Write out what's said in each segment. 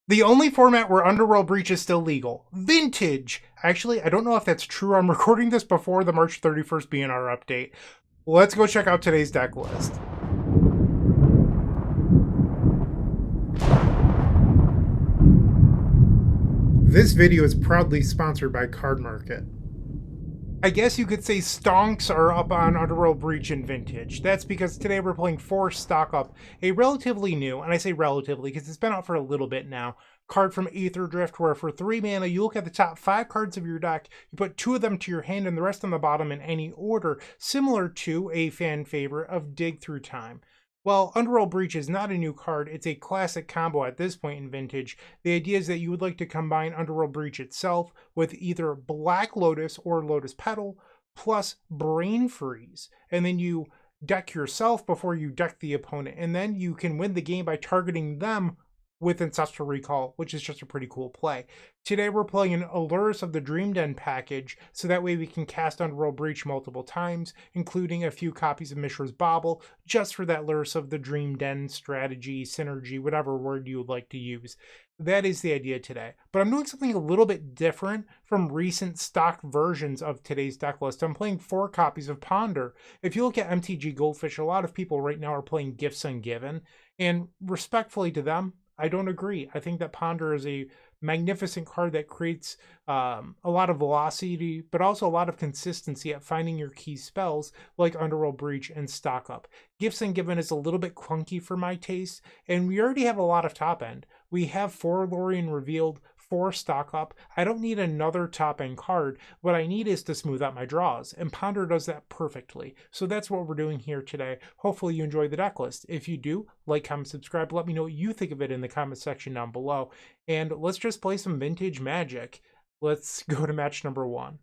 The only format where Underworld Breach is still legal. Vintage! Actually, I don't know if that's true. I'm recording this before the March 31st BNR update. Let's go check out today's deck list. This video is proudly sponsored by Card Market. I guess you could say STONKS are up on Underworld Breach and Vintage. That's because today we're playing 4 Stock Up, a relatively new, and I say relatively because it's been out for a little bit now, card from Aetherdrift, where for 3 mana you look at the top 5 cards of your deck, you put 2 of them to your hand and the rest on the bottom in any order, similar to a fan favorite of Dig Through Time. Well, Underworld Breach is not a new card, it's a classic combo at this point in Vintage. The idea is that you would like to combine Underworld Breach itself with either Black Lotus or Lotus Petal plus Brain Freeze, and then you deck yourself before you deck the opponent, and then you can win the game by targeting them with Ancestral Recall, which is just a pretty cool play. Today we're playing an Lurrus of the Dream Den package, so that way we can cast Underworld Breach multiple times, including a few copies of Mishra's Bauble, just for that Lurrus of the Dream Den strategy, synergy, whatever word you would like to use. That is the idea today. But I'm doing something a little bit different from recent stock versions of today's deck list. I'm playing 4 copies of Ponder. If you look at MTG Goldfish, a lot of people right now are playing Gifts Ungiven, and respectfully to them, I don't agree. I think that Ponder is a magnificent card that creates a lot of velocity, but also a lot of consistency at finding your key spells like Underworld Breach and Stock Up. Gifts Ungiven is a little bit clunky for my taste, and we already have a lot of top end. We have 4 Lorien Revealed, 4 Stock Up. I don't need another top end card. What I need is to smooth out my draws, and Ponder does that perfectly. So that's what we're doing here today. Hopefully you enjoy the deck list. If you do, like, comment, subscribe. Let me know what you think of it in the comment section down below. And let's just play some Vintage Magic. Let's go to match number 1.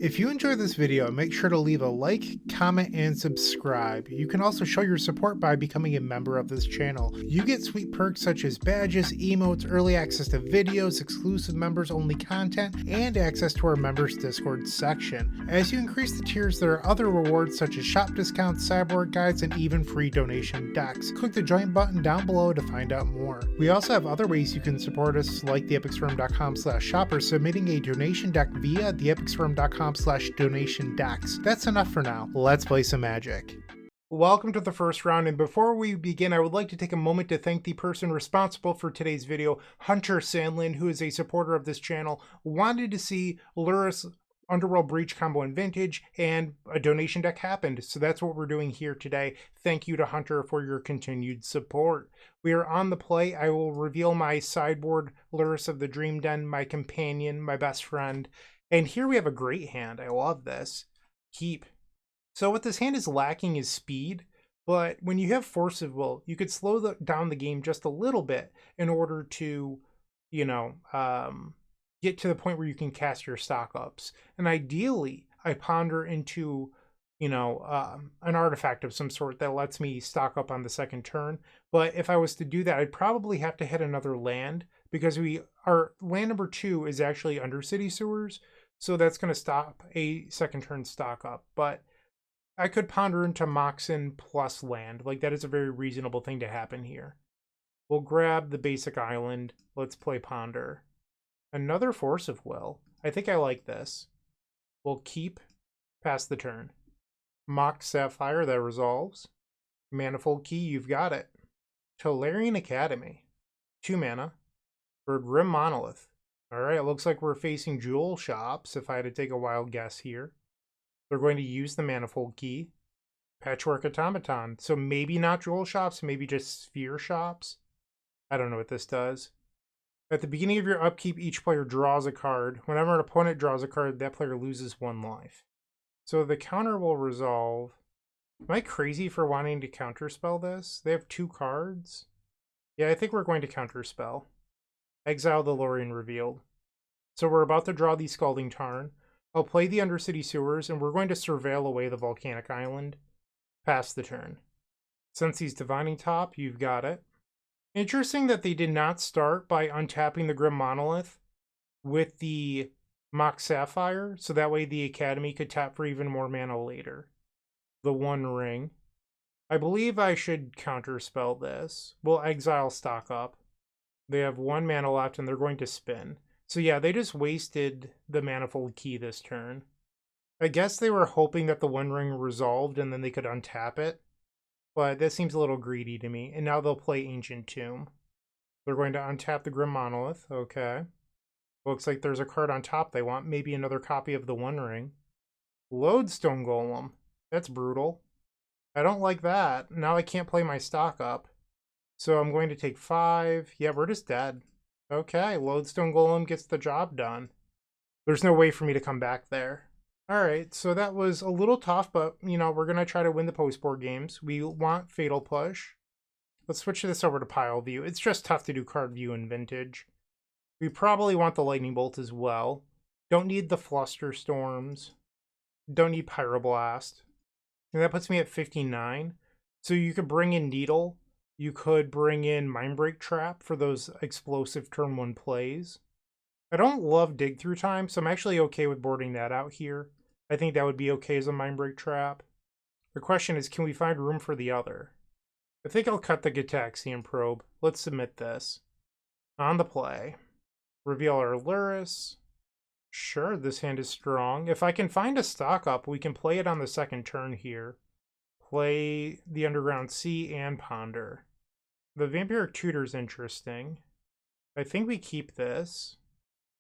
If you enjoyed this video, make sure to leave a like, comment, and subscribe. You can also show your support by becoming a member of this channel. You get sweet perks such as badges, emotes, early access to videos, exclusive members only content, and access to our members Discord section. As you increase the tiers, there are other rewards such as shop discounts, cyborg guides, and even free donation decks. Click the join button down below to find out more. We also have other ways you can support us, like theepicsforum.com/shop or submitting a donation deck via theepicsforum.com/donation decks. That's enough for now. Let's play some Magic. Welcome to the first round, and before we begin, I would like to take a moment to thank the person responsible for today's video. Hunter Sandlin, who is a supporter of this channel, wanted to see Lurrus Underworld Breach Combo in Vintage, and a donation deck happened, so that's what we're doing here today. Thank you to Hunter for your continued support. We are on the play. I will reveal my sideboard Lurrus of the Dream Den, my companion, my best friend. And here we have a great hand. I love this. Keep. So what this hand is lacking is speed, but when you have Force of Will, you could slow down the game just a little bit in order to, get to the point where you can cast your stock ups. And ideally, I ponder into, an artifact of some sort that lets me stock up on the second turn. But if I was to do that, I'd probably have to hit another land, because our land number 2 is actually Undercity Sewers. So that's going to stop a second turn stock up. But I could ponder into Moxen plus land. Like, that is a very reasonable thing to happen here. We'll grab the basic island. Let's play Ponder. Another Force of Will. I think I like this. We'll keep past the turn. Mox Sapphire, that resolves. Manifold Key, you've got it. Tolarian Academy. 2 mana. For Grim Monolith. Alright, it looks like we're facing Jewel Shops, if I had to take a wild guess here. They're going to use the Manifold Key. Patchwork Automaton. So maybe not Jewel Shops, maybe just Sphere Shops. I don't know what this does. At the beginning of your upkeep, each player draws a card. Whenever an opponent draws a card, that player loses 1 life. So the counter will resolve. Am I crazy for wanting to counterspell this? They have 2 cards? Yeah, I think we're going to counterspell. Exile the Lorien Revealed. So we're about to draw the Scalding Tarn. I'll play the Undercity Sewers, and we're going to surveil away the Volcanic Island. Pass the turn. Since he's Divining Top, you've got it. Interesting that they did not start by untapping the Grim Monolith with the Mox Sapphire, so that way the Academy could tap for even more mana later. The One Ring. I believe I should counterspell this. We'll exile Stock Up. They have 1 mana left and they're going to spin. So yeah, they just wasted the Manifold Key this turn. I guess they were hoping that the One Ring resolved and then they could untap it. But that seems a little greedy to me. And now they'll play Ancient Tomb. They're going to untap the Grim Monolith. Okay. Looks like there's a card on top they want. Maybe another copy of the One Ring. Lodestone Golem. That's brutal. I don't like that. Now I can't play my stock up. So I'm going to take 5. Yeah, we're just dead. Okay, Lodestone Golem gets the job done. There's no way for me to come back there. Alright, so that was a little tough, but, you know, we're going to try to win the post-board games. We want Fatal Push. Let's switch this over to Pile View. It's just tough to do card view in Vintage. We probably want the Lightning Bolt as well. Don't need the Fluster Storms. Don't need Pyroblast. And that puts me at 59. So you could bring in Needle. You could bring in Mindbreak Trap for those explosive turn 1 plays. I don't love Dig Through Time, so I'm actually okay with boarding that out here. I think that would be okay as a Mindbreak Trap. The question is, can we find room for the other? I think I'll cut the Gitaxian Probe. Let's submit this. On the play. Reveal our Lurrus. Sure, this hand is strong. If I can find a stock up, we can play it on the second turn here. Play the Underground Sea and Ponder. The Vampiric Tutor's interesting. I think we keep this.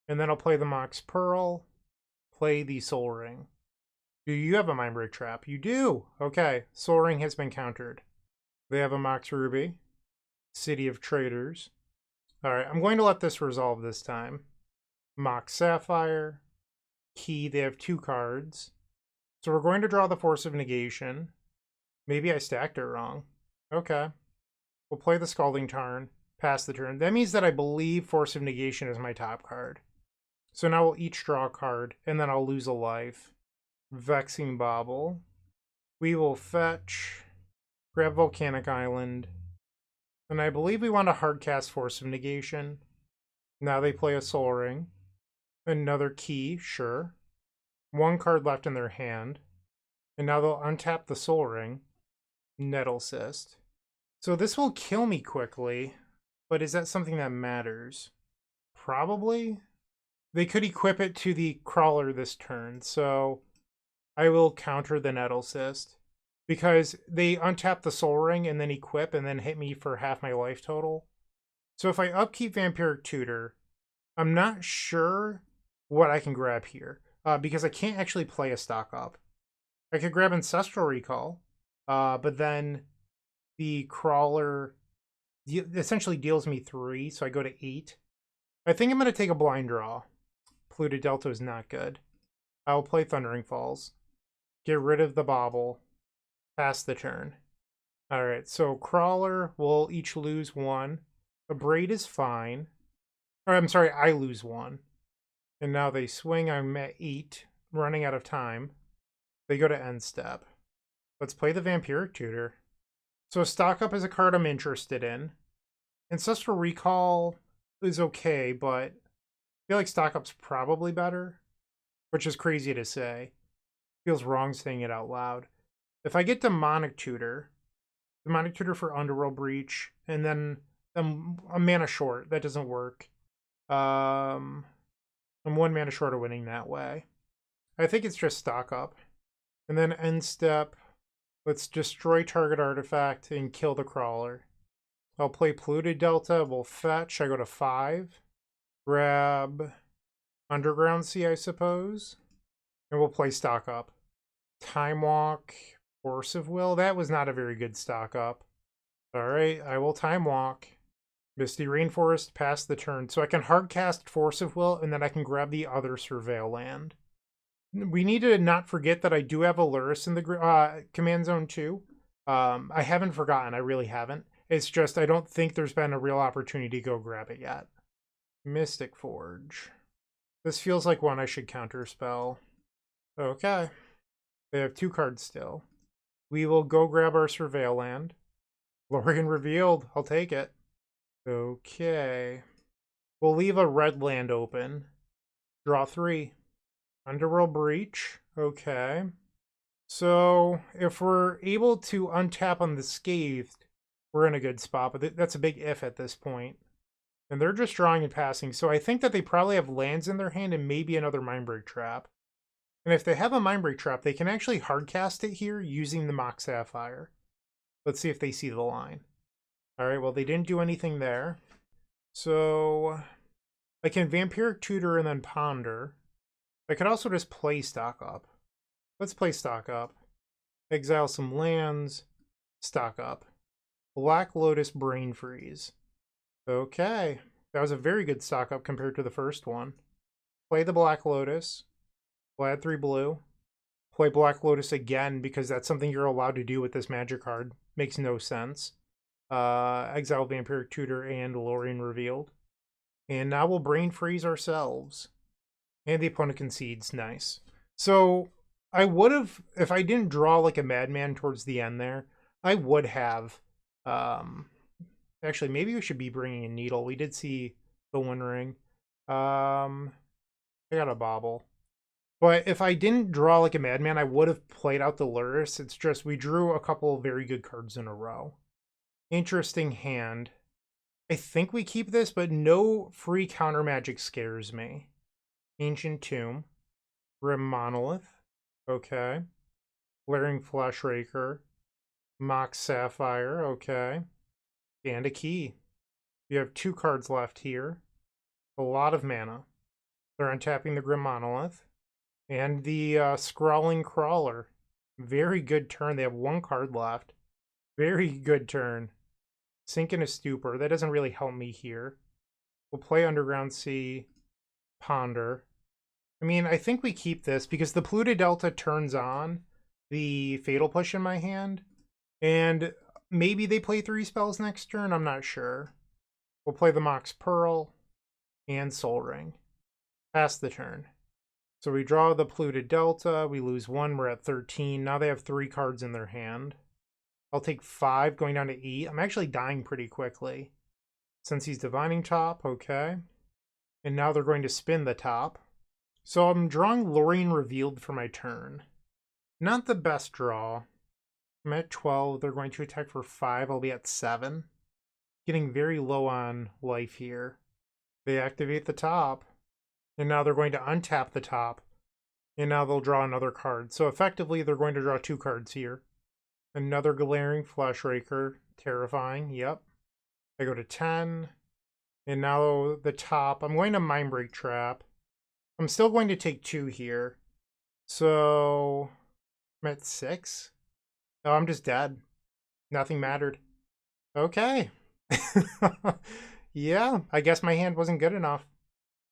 And then I'll play the Mox Pearl. Play the Soul Ring. Do you have a Mindbreak Trap? You do! Okay, Soul Ring has been countered. They have a Mox Ruby. City of Traders. Alright, I'm going to let this resolve this time. Mox Sapphire. Key, they have 2 cards. So we're going to draw the Force of Negation. Maybe I stacked it wrong. Okay. We'll play the Scalding Tarn. Pass the turn. That means that I believe Force of Negation is my top card. So now we'll each draw a card, and then I'll lose a life. Vexing Bauble. We will fetch. Grab Volcanic Island. And I believe we want to hardcast Force of Negation. Now they play a Soul Ring. Another Key, sure. 1 card left in their hand. And now they'll untap the Soul Ring. Nettle Cyst. So this will kill me quickly, but is that something that matters? Probably. They could equip it to the Crawler this turn, so I will counter the Nettle Cyst. Because they untap the Soul Ring and then equip and then hit me for half my life total. So if I upkeep Vampiric Tutor, I'm not sure what I can grab here. Because I can't actually play a stock up. I could grab Ancestral Recall, but then the Crawler essentially deals me 3, so I go to 8. I think I'm going to take a blind draw. Polluted Delta is not good. I'll play Thundering Falls. Get rid of the Bauble. Pass the turn. Alright, so Crawler will each lose 1. A Braid is fine. Or, I'm sorry, I lose 1. And now they swing. I'm at 8. Running out of time. They go to end step. Let's play the Vampiric Tutor. So Stock Up is a card I'm interested in. Ancestral Recall is okay, but I feel like Stock Up's probably better. Which is crazy to say. Feels wrong saying it out loud. If I get Demonic Tutor for Underworld Breach, and then I'm a mana short, that doesn't work. I'm 1 mana short of winning that way. I think it's just Stock Up. And then end step, let's destroy target artifact and kill the Crawler. I'll play Polluted Delta, we'll fetch, I go to 5. Grab Underground Sea, I suppose. And we'll play Stock Up. Time Walk, Force of Will, that was not a very good stock up. Alright, I will Time Walk. Misty Rainforest, pass the turn. So I can hardcast Force of Will, and then I can grab the other Surveil land. We need to not forget that I do have a Lurrus in the command zone too. I haven't forgotten, I really haven't. It's just I don't think there's been a real opportunity to go grab it yet. Mystic Forge. This feels like one I should counterspell. Okay. They have 2 cards still. We will go grab our Surveil land. Lorien Revealed. I'll take it. Okay. We'll leave a red land open. Draw 3. Underworld Breach. Okay. So, if we're able to untap on the Scathed, we're in a good spot, but that's a big if at this point. And they're just drawing and passing, so I think that they probably have lands in their hand and maybe another Mindbreak Trap. And if they have a Mindbreak Trap, they can actually hardcast it here using the Mox Sapphire. Let's see if they see the line. Alright, well, they didn't do anything there. So I can Vampiric Tutor and then Ponder. I could also just play stock up. Let's play stock up. Exile some lands. Stock up. Black Lotus Brain Freeze. Okay. That was a very good stock up compared to the first one. Play the Black Lotus. Add 3 blue. Play Black Lotus again because that's something you're allowed to do with this magic card. Makes no sense. Exile Vampiric Tutor and Lorien Revealed. And now we'll Brain Freeze ourselves. And the opponent concedes. Nice. So I would have, if I didn't draw like a madman towards the end there, I would have, actually, maybe we should be bringing a Needle. We did see the One Ring. I got a Bobble. But if I didn't draw like a madman, I would have played out the Lurrus. It's just we drew a couple of very good cards in a row. Interesting hand. I think we keep this, but no free counter magic scares me. Ancient Tomb. Grim Monolith. Okay. Glaring Flash Raker. Mox Sapphire. Okay. And a key. You have 2 cards left here. A lot of mana. They're untapping the Grim Monolith. And the Scrawling Crawler. Very good turn. They have 1 card left. Very good turn. Sink in a Stupor. That doesn't really help me here. We'll play Underground Sea. Ponder. I mean, I think we keep this because the Pluto Delta turns on the Fatal Push in my hand. And maybe they play 3 spells next turn. I'm not sure. We'll play the Mox Pearl and Soul Ring. Pass the turn. So we draw the Pluto Delta. We lose 1. We're at 13. Now they have 3 cards in their hand. I'll take 5 going down to 8. I'm actually dying pretty quickly. Since he's Divining Top. Okay. And now they're going to spin the top. So I'm drawing Lorien Revealed for my turn. Not the best draw. I'm at 12. They're going to attack for 5. I'll be at 7. Getting very low on life here. They activate the top. And now they're going to untap the top. And now they'll draw another card. So effectively, they're going to draw 2 cards here. Another Glaring Flash Raker. Terrifying. Yep. I go to 10. And now the top. I'm going to Mindbreak Trap. I'm still going to take 2 here. So I'm at 6. Oh, I'm just dead. Nothing mattered. Okay. Yeah, I guess my hand wasn't good enough.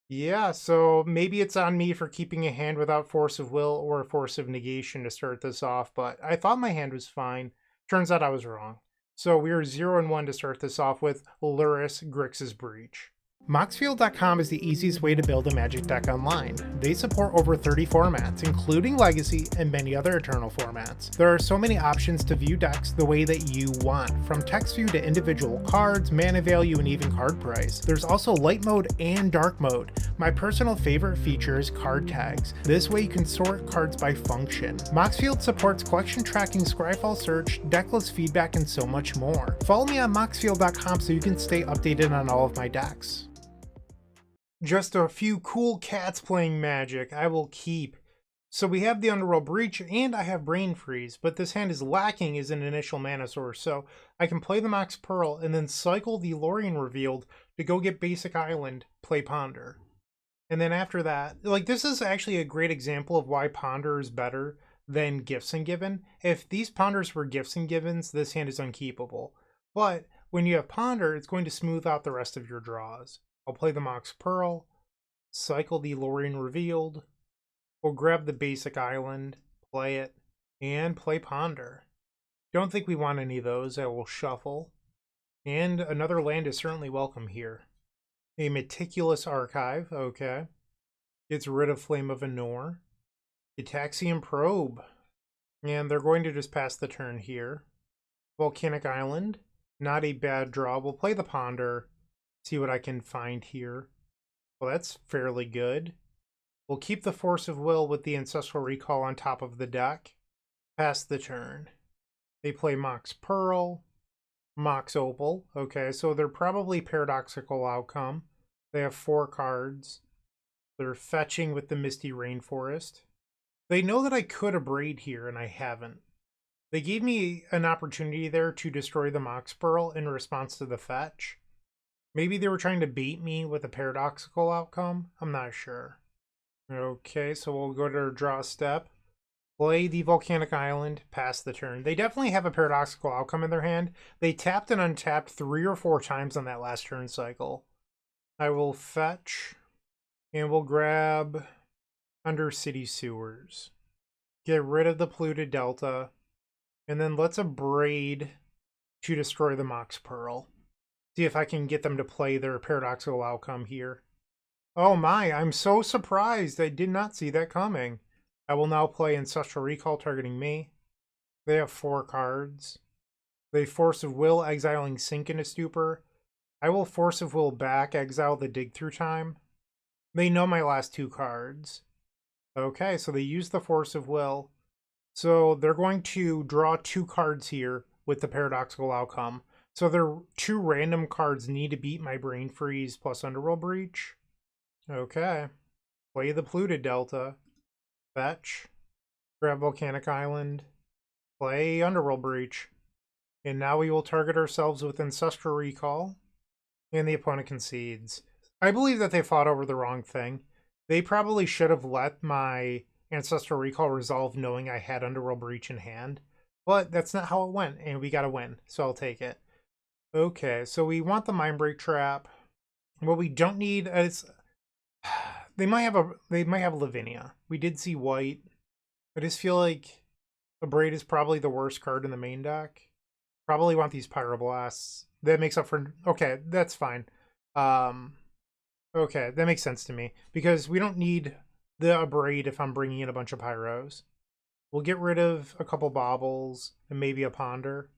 Yeah, so maybe it's on me for keeping a hand without Force of Will or a Force of Negation to start this off, but I thought my hand was fine. Turns out I was wrong. So we are 0-1 to start this off with Lurrus Grixis Breach. Moxfield.com is the easiest way to build a Magic deck online. They support over 30 formats, including Legacy and many other Eternal formats. There are so many options to view decks the way that you want, from text view to individual cards, mana value, and even card price. There's also light mode and dark mode. My personal favorite feature is card tags. This way you can sort cards by function. Moxfield supports collection tracking, Scryfall search, decklist feedback, and so much more. Follow me on Moxfield.com so you can stay updated on all of my decks. Just a few cool cats playing Magic I will keep. So we have the Underworld Breach and I have Brain Freeze, but this hand is lacking as an initial mana source, so I can play the Mox Pearl and then cycle the Lorien Revealed to go get Basic Island, play Ponder. And then after that, like, this is actually a great example of why Ponder is better than Gifts and Given. If these Ponders were Gifts and Givens, this hand is unkeepable. But when you have Ponder, it's going to smooth out the rest of your draws. I'll play the Mox Pearl, cycle the Lorien Revealed, we'll grab the Basic Island, play it, and play Ponder. Don't think we want any of those. I will shuffle. And another land is certainly welcome here. A Meticulous Archive, okay. Gets rid of Flame of Anor. Ataxian Probe. And they're going to just pass the turn here. Volcanic Island, not a bad draw. We'll play the Ponder. See what I can find here. Well, that's fairly good. We'll keep the Force of Will with the Ancestral Recall on top of the deck. Pass the turn. They play Mox Pearl. Mox Opal. Okay, so they're probably Paradoxical Outcome. They have 4 cards. They're fetching with the Misty Rainforest. They know that I could abrade here, and I haven't. They gave me an opportunity there to destroy the Mox Pearl in response to the fetch. Maybe they were trying to bait me with a Paradoxical Outcome. I'm not sure. Okay, so we'll go to our draw step. Play the Volcanic Island, pass the turn. They definitely have a Paradoxical Outcome in their hand. They tapped and untapped 3 or 4 times on that last turn cycle. I will fetch, and we'll grab Undercity Sewers. Get rid of the Polluted Delta, and then let's abrade to destroy the Mox Pearl. See if I can get them to play their Paradoxical Outcome here. Oh my, I'm so surprised. I did not see that coming. I will now play Ancestral Recall targeting me. They have 4 cards. They Force of Will, exiling Sink into Stupor. I will Force of Will back, exile the Dig Through Time. They know my last 2 cards. Okay, so they use the Force of Will. So they're going to draw 2 cards here with the Paradoxical Outcome. So their 2 random cards need to beat my Brain Freeze plus Underworld Breach. Okay. Play the Polluted Delta. Fetch. Grab Volcanic Island. Play Underworld Breach. And now we will target ourselves with Ancestral Recall. And the opponent concedes. I believe that they fought over the wrong thing. They probably should have let my Ancestral Recall resolve knowing I had Underworld Breach in hand. But that's not how it went, and we got to win, so I'll take it. Okay, so we want the Mindbreak Trap. What we don't need is... They might have Lavinia. We did see white. I just feel like Abrade is probably the worst card in the main deck. Probably want these Pyroblasts. That makes up for... Okay, that's fine. Okay, that makes sense to me. Because we don't need the Abrade if I'm bringing in a bunch of Pyros. We'll get rid of a couple Baubles and maybe a Ponder.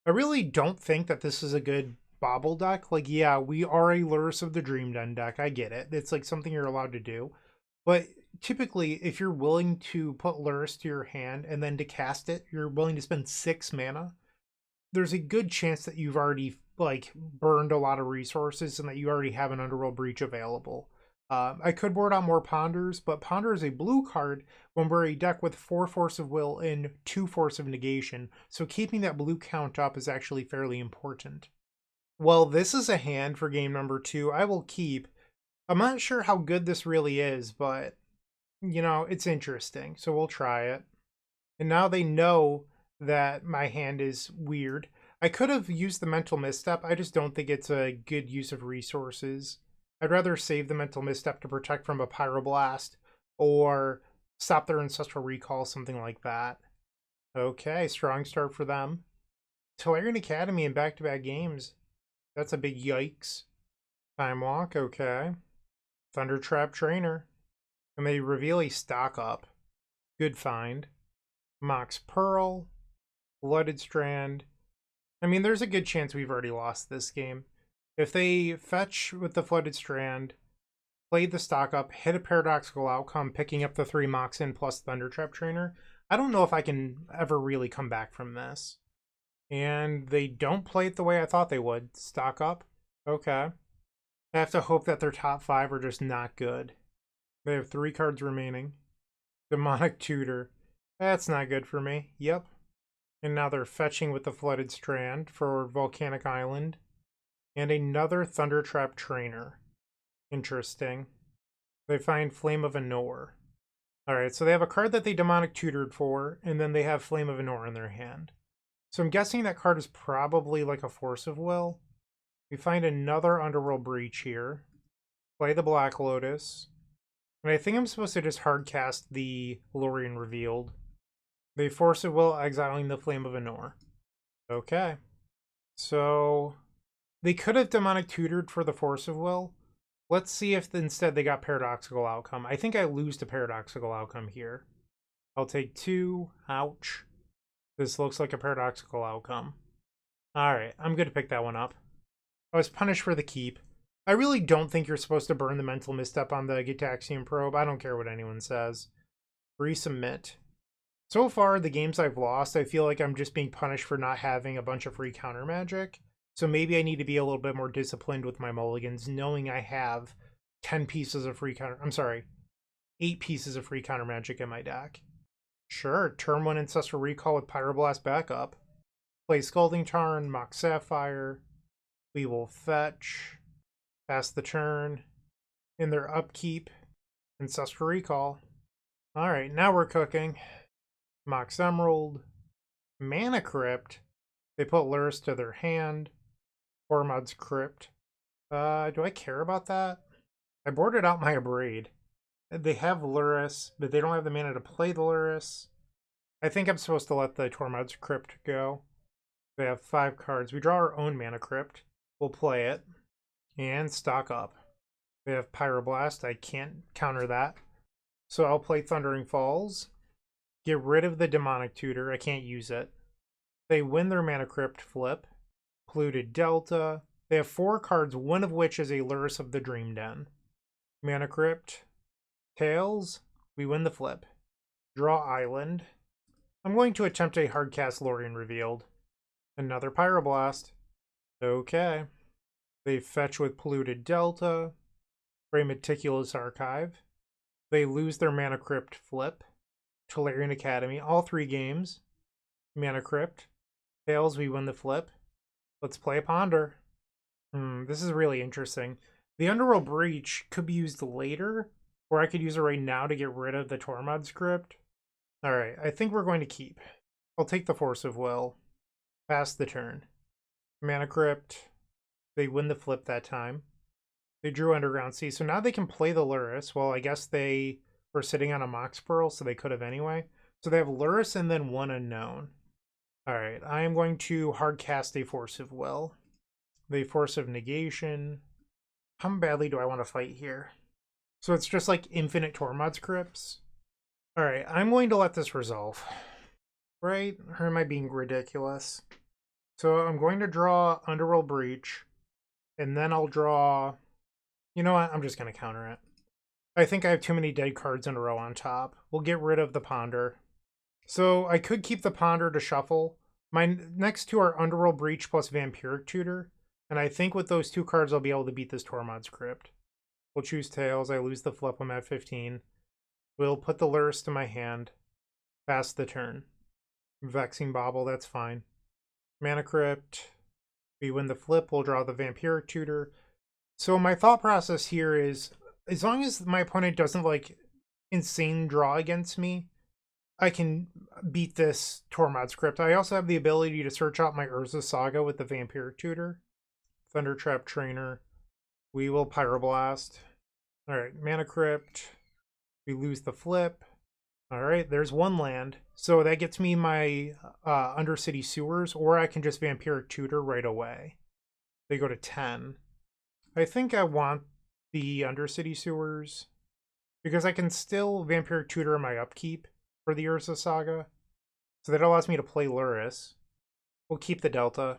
I really don't think that this is a good Bauble deck. Like, yeah, we are a Lurrus of the Dream Den deck. I get it. It's like something you're allowed to do. But typically, if you're willing to put Lurrus to your hand and then to cast it, you're willing to spend 6 mana, there's a good chance that you've already like burned a lot of resources and that you already have an Underworld Breach available. I could board out more Ponders, but Ponder is a blue card when we're a deck with 4 Force of Will and 2 Force of Negation, so keeping that blue count up is actually fairly important. Well, this is a hand for game number 2 I will keep. I'm not sure how good this really is, but, you know, it's interesting, so we'll try it. And now they know that my hand is weird. I could have used the Mental Misstep, I just don't think it's a good use of resources. I'd rather save the Mental Misstep to protect from a Pyroblast or stop their Ancestral Recall, something like that. Okay, strong start for them. Tolarian Academy in back-to-back games. That's a big yikes. Time Walk, okay. Thunder Trap Trainer. And they reveal a stock up. Good find. Mox Pearl. Blooded Strand. I mean, there's a good chance we've already lost this game. If they fetch with the Flooded Strand, play the stock up, hit a Paradoxical Outcome, picking up the 3 Moxin plus Thunder Trap Trainer, I don't know if I can ever really come back from this. And they don't play it the way I thought they would. Stock up? Okay. I have to hope that their top 5 are just not good. They have 3 cards remaining. Demonic Tutor. That's not good for me. Yep. And now they're fetching with the Flooded Strand for Volcanic Island. And another Thunder Trap Trainer. Interesting. They find Flame of Anor. Alright, so they have a card that they Demonic Tutored for, and then they have Flame of Anor in their hand. So I'm guessing that card is probably like a Force of Will. We find another Underworld Breach here. Play the Black Lotus. And I think I'm supposed to just hard cast the Lorien Revealed. They Force of Will, exiling the Flame of Anor. Okay. So they could have Demonic Tutored for the Force of Will. Let's see if instead they got Paradoxical Outcome. I think I lose to Paradoxical Outcome here. I'll take 2. Ouch. This looks like a Paradoxical Outcome. Alright, I'm going to pick that one up. I was punished for the keep. I really don't think you're supposed to burn the Mental Misstep on the Gitaxian Probe. I don't care what anyone says. Resubmit. So far, the games I've lost, I feel like I'm just being punished for not having a bunch of free counter magic. So maybe I need to be a little bit more disciplined with my mulligans, knowing I have 10 pieces of free counter. I'm sorry, 8 pieces of free counter magic in my deck. Sure, turn 1 Ancestral Recall with Pyroblast backup. Play Scalding Tarn, Mock Sapphire. We will fetch, pass the turn. In their upkeep, Ancestral Recall. Alright, now we're cooking. Mox Emerald. Mana Crypt. They put Lurrus to their hand. Hormud's Crypt. Do I care about that? I boarded out my Abrade. They have Lurrus, but they don't have the mana to play the Lurrus. I think I'm supposed to let the Tormud's Crypt go. They have 5 cards. We draw our own Mana Crypt. We'll play it. And stock up. They have Pyroblast. I can't counter that. So I'll play Thundering Falls. Get rid of the Demonic Tutor. I can't use it. They win their Mana Crypt flip. Polluted Delta. They have 4 cards, one of which is a Lurrus of the Dream Den. Mana Crypt. Tails. We win the flip. Draw Island. I'm going to attempt a hardcast Lorien Revealed. Another Pyroblast. Okay. They fetch with Polluted Delta. For a Meticulous Archive. They lose their Mana Crypt flip. Tolarian Academy. All 3 games. Mana Crypt. Tails, we win the flip. Let's play Ponder. This is really interesting. The Underworld Breach could be used later, or I could use it right now to get rid of the Tormod script. Alright, I think we're going to keep. I'll take the Force of Will. Pass the turn. Mana Crypt. They win the flip that time. They drew Underground Sea, so now they can play the Lurrus. Well, I guess they were sitting on a Mox Pearl, so they could have anyway. So they have Lurrus and then 1 unknown. Alright, I am going to hardcast a Force of Will. The Force of Negation. How badly do I want to fight here? So it's just like infinite Tormod scripts. Alright, I'm going to let this resolve. Right? Or am I being ridiculous? So I'm going to draw Underworld Breach. And then I'll draw... You know what? I'm just going to counter it. I think I have too many dead cards in a row on top. We'll get rid of the Ponder. So I could keep the Ponder to shuffle. My next 2 are Underworld Breach plus Vampiric Tutor. And I think with those 2 cards I'll be able to beat this Tormod script. We'll choose Tails. I lose the flip. I'm at 15. We'll put the Lurrus to my hand. Pass the turn. Vexing Bauble, that's fine. Mana Crypt. We win the flip. We'll draw the Vampiric Tutor. So my thought process here is, as long as my opponent doesn't like insane draw against me, I can beat this Tormod script. I also have the ability to search out my Urza Saga with the Vampiric Tutor. Thundertrap Trainer. We will Pyroblast. Alright, Mana Crypt. We lose the flip. Alright, there's 1 land. So that gets me my Undercity Sewers, or I can just Vampiric Tutor right away. They go to 10. I think I want the Undercity Sewers, because I can still Vampiric Tutor in my upkeep for the Urza Saga. So that allows me to play Lurrus. We'll keep the Delta.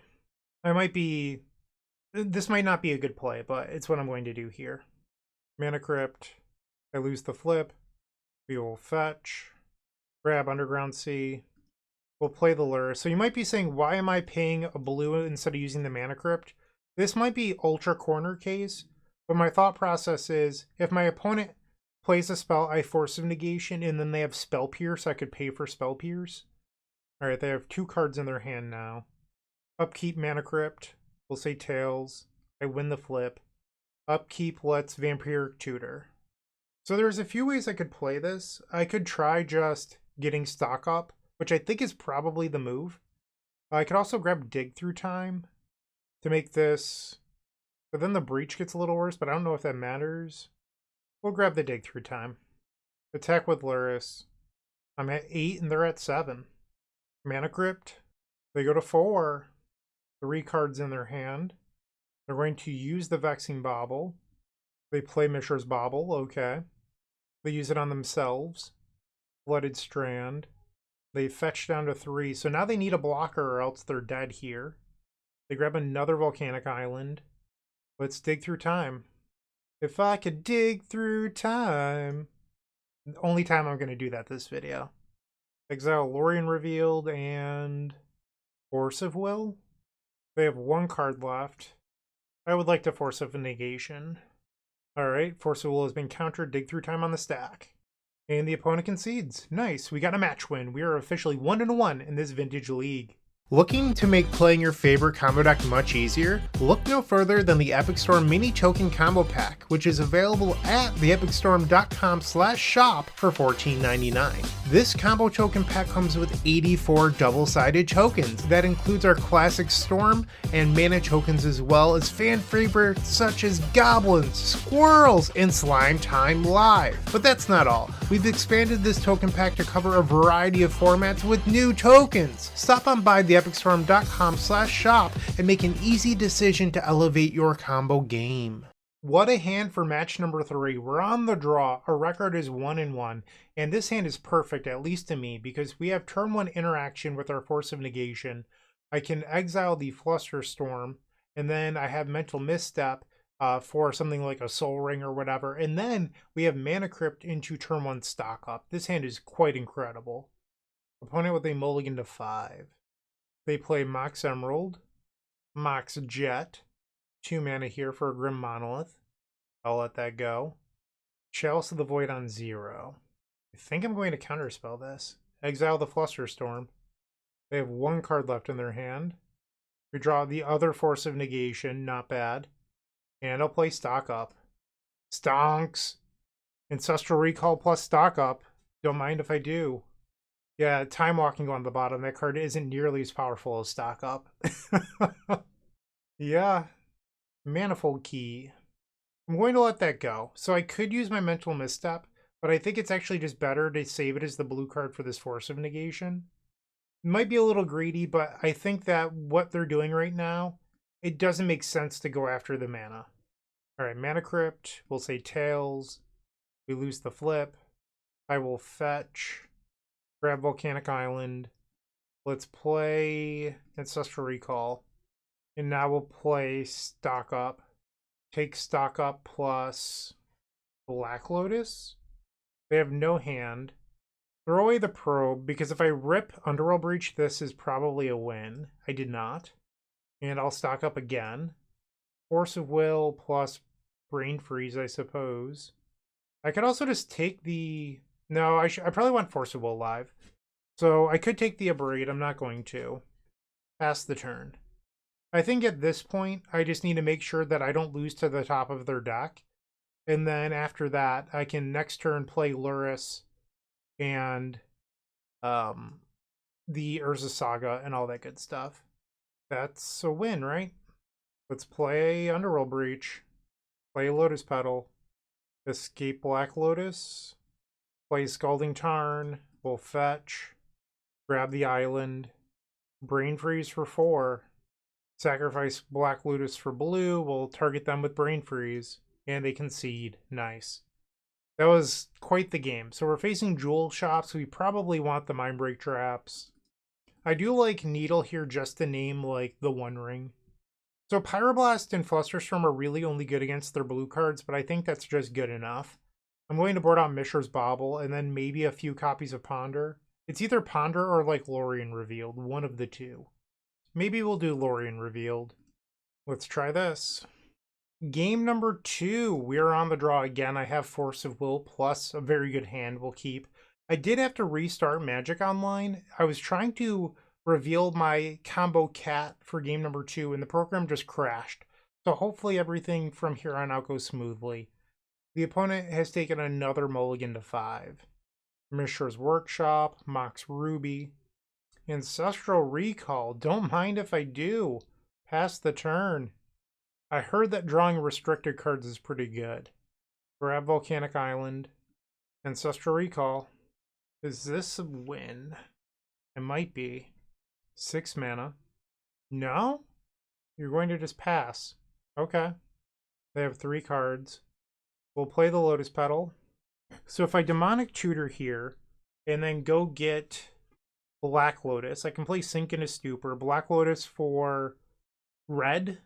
This might not be a good play, but it's what I'm going to do here. Mana Crypt. I lose the flip. We will fetch. Grab Underground Sea. We'll play the Lurrus. So you might be saying, why am I paying a blue instead of using the Mana Crypt? This might be ultra corner case, but my thought process is, if my opponent plays a spell, I Force of Negation, and then they have Spell Pierce, I could pay for Spell Pierce. Alright, they have 2 cards in their hand now. Upkeep Mana Crypt. We'll say Tails. I win the flip. Upkeep lets Vampiric Tutor. So there's a few ways I could play this. I could try just getting stock up, which I think is probably the move. I could also grab Dig Through Time to make this... But then the Breach gets a little worse, but I don't know if that matters. We'll grab the Dig Through Time. Attack with Lurrus. I'm at 8 and they're at 7. Mana Crypt. They go to 4. 3 cards in their hand. They're going to use the Vexing Bauble. They play Mishra's Bauble, okay. They use it on themselves. Flooded Strand. They fetch down to 3, so now they need a blocker or else they're dead here. They grab another Volcanic Island. Let's dig through time. If I could dig through time. The only time I'm going to do that this video. Exile Lorien Revealed and Force of Will. They have one card left. I would like to Force of Negation. Alright, Force of Will has been countered. Dig through time on the stack. And the opponent concedes. Nice, we got a match win. We are officially 1-1 in this vintage league. Looking to make playing your favorite combo deck much easier? Look no further than the Epic Storm Mini Token Combo Pack, which is available at theepicstorm.com/shop for $14.99. This combo token pack comes with 84 double-sided tokens. That includes our classic Storm and mana tokens, as well as fan favorites such as Goblins, Squirrels, and Slime Time Live. But that's not all. We've expanded this token pack to cover a variety of formats with new tokens. Stop on by theepicstorm.com/shop and make an easy decision to elevate your combo game. What a hand for match number 3. We're on the draw. Our record is 1-1, and this hand is perfect, at least to me, because we have turn 1 interaction with our Force of Negation. I can exile the Flusterstorm, and then I have Mental Misstep for something like a Soul Ring or whatever, and then we have Mana Crypt into turn 1 stock up. This hand is quite incredible. Opponent with a mulligan to 5. They play Mox Emerald, Mox Jet, 2 mana here for a Grim Monolith. I'll let that go. Chalice of the Void on 0. I think I'm going to counterspell this. Exile the Flusterstorm. They have 1 card left in their hand. We draw the other Force of Negation, not bad. And I'll play Stock Up. Stonks! Ancestral Recall plus Stock Up. Don't mind if I do. Yeah, Time Walking on the bottom. That card isn't nearly as powerful as Stock Up. Yeah. Manifold Key. I'm going to let that go. So I could use my Mental Misstep, but I think it's actually just better to save it as the blue card for this Force of Negation. It might be a little greedy, but I think that what they're doing right now, it doesn't make sense to go after the mana. Alright, Mana Crypt. We'll say Tails. We lose the flip. I will fetch. Grab Volcanic Island. Let's play Ancestral Recall. And now we'll play Stock Up. Take Stock Up plus Black Lotus. They have no hand. Throw away the Probe, because if I rip Underworld Breach, this is probably a win. I did not. And I'll Stock Up again. Force of Will plus Brain Freeze, I suppose. I could also just take the... No, I probably want Force of Will live. So I could take the Aberrate. I'm not going to. Pass the turn. I think at this point, I just need to make sure that I don't lose to the top of their deck. And then after that, I can next turn play Lurrus and the Urza Saga and all that good stuff. That's a win, right? Let's play Underworld Breach. Play Lotus Petal. Escape Black Lotus. Play Scalding Tarn. We'll fetch. Grab the island. Brain Freeze for 4. Sacrifice Black Lotus for blue. We'll target them with Brain Freeze. And they concede. Nice. That was quite the game. So we're facing Jewel Shops. We probably want the Mindbreak Traps. I do like Needle here just to name like the One Ring. So Pyroblast and Flusterstorm are really only good against their blue cards, but I think that's just good enough. I'm going to board out Mishra's Bauble and then maybe a few copies of Ponder. It's either Ponder or like Lorien Revealed, one of the two. Maybe we'll do Lorien Revealed. Let's try this. Game number 2. We are on the draw again. I have Force of Will plus a very good hand we'll keep. I did have to restart Magic Online. I was trying to reveal my combo cat for game number 2 and the program just crashed. So hopefully everything from here on out goes smoothly. The opponent has taken another mulligan to 5. Mishra's Workshop, Mox Ruby, Ancestral Recall. Don't mind if I do. Pass the turn. I heard that drawing restricted cards is pretty good. Grab Volcanic Island. Ancestral Recall. Is this a win? It might be. 6 mana. No? You're going to just pass. Okay. They have 3 cards. We'll play the Lotus Petal. So if I Demonic Tutor here, and then go get Black Lotus, I can play Sink into Stupor. Black Lotus for red.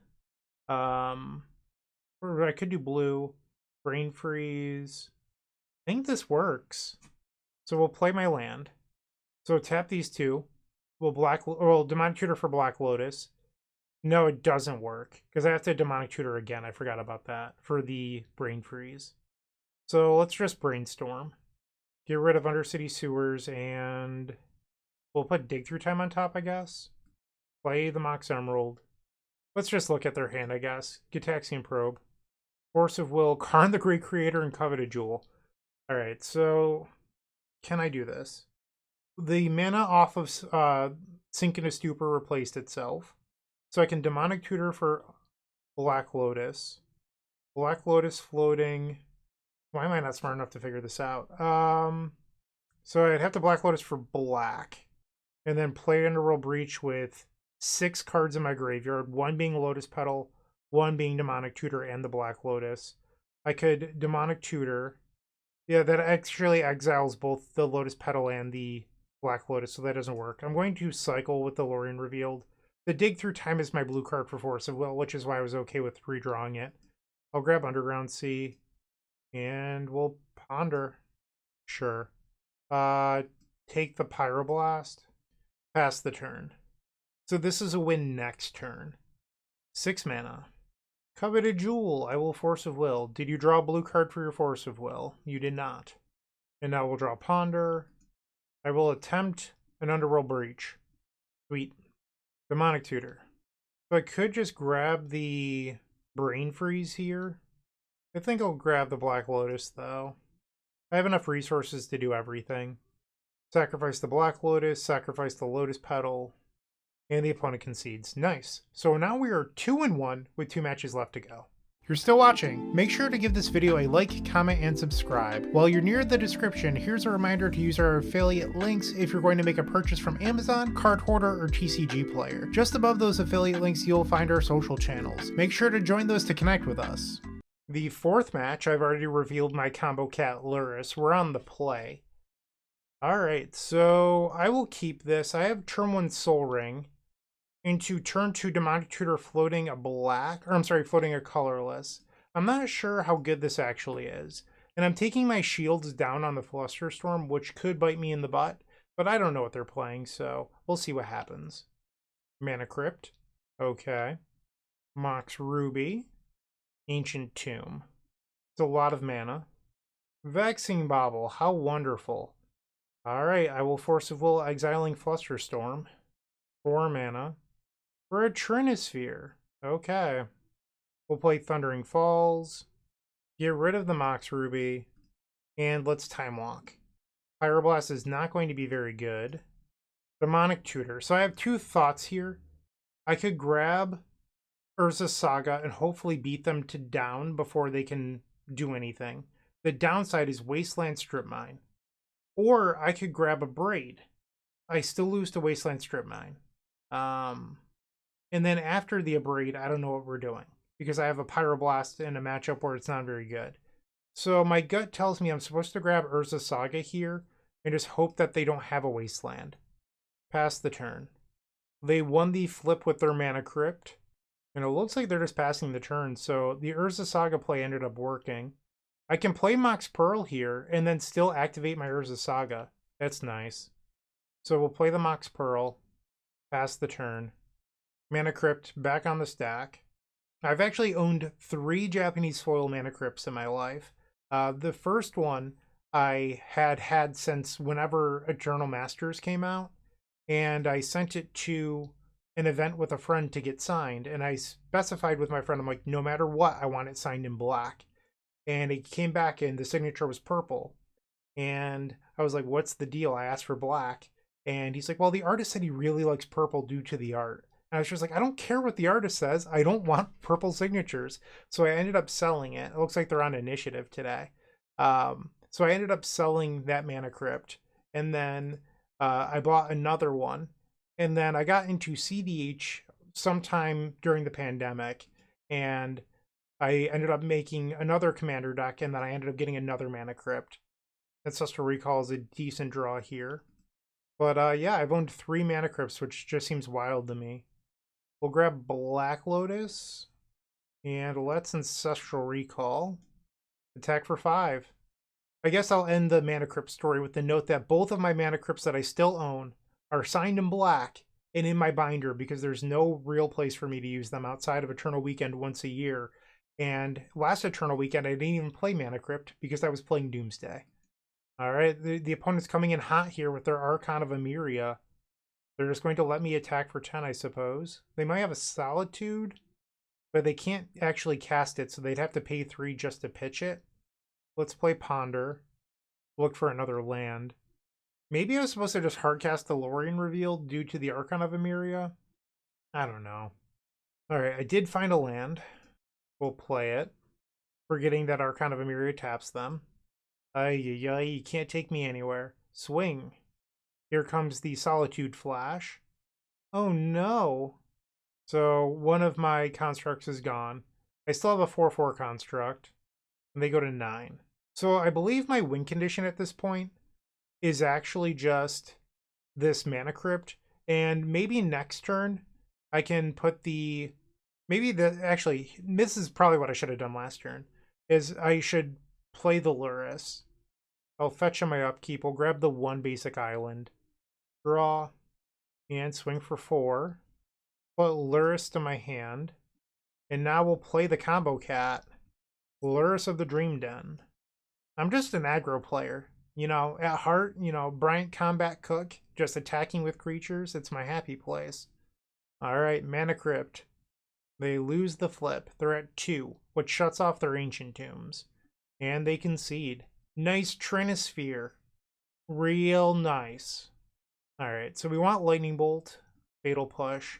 Or I could do blue. Brain Freeze. I think this works. So we'll play my land. So tap these two. We'll Demonic Tutor for Black Lotus. No, it doesn't work because I have to Demonic Tutor again. I forgot about that for the Brain Freeze. So let's just Brainstorm. Get rid of Undercity Sewers and we'll put Dig Through Time on top, I guess. Play the Mox Emerald. Let's just look at their hand, I guess. Gitaxian Probe. Force of Will, Karn the Great Creator, and Coveted Jewel. Alright, so can I do this? The mana off of Sink into Stupor replaced itself. So I can Demonic Tutor for Black Lotus. Black Lotus floating. Why am I not smart enough to figure this out? So I'd have to Black Lotus for black. And then play Underworld Breach with 6 cards in my graveyard. 1 being Lotus Petal, 1 being Demonic Tutor and the Black Lotus. I could Demonic Tutor. Yeah, that actually exiles both the Lotus Petal and the Black Lotus, so that doesn't work. I'm going to cycle with the Lorien Revealed. The Dig Through Time is my blue card for Force of Will, which is why I was okay with redrawing it. I'll grab Underground Sea, and we'll Ponder. Sure. Take the Pyroblast. Pass the turn. So this is a win next turn. 6 mana. Coveted Jewel. I will Force of Will. Did you draw a blue card for your Force of Will? You did not. And now we'll draw Ponder. I will attempt an Underworld Breach. Sweet. Demonic Tutor. So I could just grab the Brain Freeze here. I think I'll grab the Black Lotus, though. I have enough resources to do everything. Sacrifice the Black Lotus, sacrifice the Lotus Petal, and the opponent concedes. Nice. So now we are 2-1 with 2 matches left to go. If you're still watching, make sure to give this video a like, comment, and subscribe. While you're near the description, here's a reminder to use our affiliate links if you're going to make a purchase from Amazon, Card Hoarder, or TCG Player. Just above those affiliate links, you'll find our social channels. Make sure to join those to connect with us. The 4th match, I've already revealed my combo cat Lurrus. We're on the play. Alright, so I will keep this. I have turn 1 Soul Ring. Into turn 2 Demonic Tutor floating a colorless. I'm not sure how good this actually is. And I'm taking my shields down on the Flusterstorm, which could bite me in the butt, but I don't know what they're playing, so we'll see what happens. Mana Crypt. Okay. Mox Ruby. Ancient Tomb. It's a lot of mana. Vaccine Bauble. How wonderful. Alright, I will Force of Will exiling Flusterstorm. 4 mana. For a Trinisphere. Okay. We'll play Thundering Falls. Get rid of the Mox Ruby. And let's Time Walk. Pyroblast is not going to be very good. Demonic Tutor. So I have 2 thoughts here. I could grab Urza Saga and hopefully beat them to down before they can do anything. The downside is Wasteland Strip Mine. Or I could grab a Braid. I still lose to Wasteland Strip Mine. And then after the Abrade, I don't know what we're doing. Because I have a Pyroblast in a matchup where it's not very good. So my gut tells me I'm supposed to grab Urza Saga here and just hope that they don't have a Wasteland. Pass the turn. They won the flip with their Mana Crypt. And it looks like they're just passing the turn. So the Urza Saga play ended up working. I can play Mox Pearl here and then still activate my Urza Saga. That's nice. So we'll play the Mox Pearl. Pass the turn. Mana Crypt back on the stack. I've actually owned 3 Japanese foil Mana Crypts in my life. The first one I had since whenever Eternal Masters came out, and I sent it to an event with a friend to get signed, and I specified with my friend, I'm like, no matter what, I want it signed in black. And it came back and the signature was purple. And I was like, what's the deal? I asked for black. And he's like, well, the artist said he really likes purple due to the art. And I was just like, I don't care what the artist says. I don't want purple signatures. So I ended up selling it. It looks like they're on initiative today. So I ended up selling that Mana Crypt. And then I bought another one. And then I got into CDH sometime during the pandemic. And I ended up making another commander deck. And then I ended up getting another Mana Crypt. Ancestral Recall is a decent draw here. But yeah, I've owned 3 Mana Crypts, which just seems wild to me. We'll grab Black Lotus. And let's Ancestral Recall. Attack for 5. I guess I'll end the Mana Crypt story with the note that both of my Mana Crypts that I still own are signed in black and in my binder because there's no real place for me to use them outside of Eternal Weekend once a year. And last Eternal Weekend, I didn't even play Mana Crypt because I was playing Doomsday. All right, the opponent's coming in hot here with their Archon of Emeria. They're just going to let me attack for 10, I suppose. They might have a Solitude, but they can't actually cast it, so they'd have to pay 3 just to pitch it. Let's play Ponder. Look for another land. Maybe I was supposed to just hardcast the Lorien Reveal due to the Archon of Emeria. I don't know. Alright, I did find a land. We'll play it. Forgetting that Archon of Emeria taps them. Ay, you can't take me anywhere. Swing. Here comes the Solitude Flash. Oh no. So one of my constructs is gone. I still have a 4/4 construct. And they go to 9. So I believe my win condition at this point is actually just this Mana Crypt. And maybe next turn I can put the... Actually, this is probably what I should have done last turn. Is I should play the Lurrus. I'll fetch on my upkeep. We'll grab the 1 basic island. Draw. And swing for 4. Put Lurrus to my hand. And now we'll play the combo cat. Lurrus of the Dream Den. I'm just an aggro player. You know, at heart, you know, Bryant Cook, just attacking with creatures. It's my happy place. Alright, Mana Crypt. They lose the flip. They're at 2, which shuts off their Ancient Tombs. And they concede. Nice Trinisphere. Real nice. Alright, so we want Lightning Bolt. Fatal Push.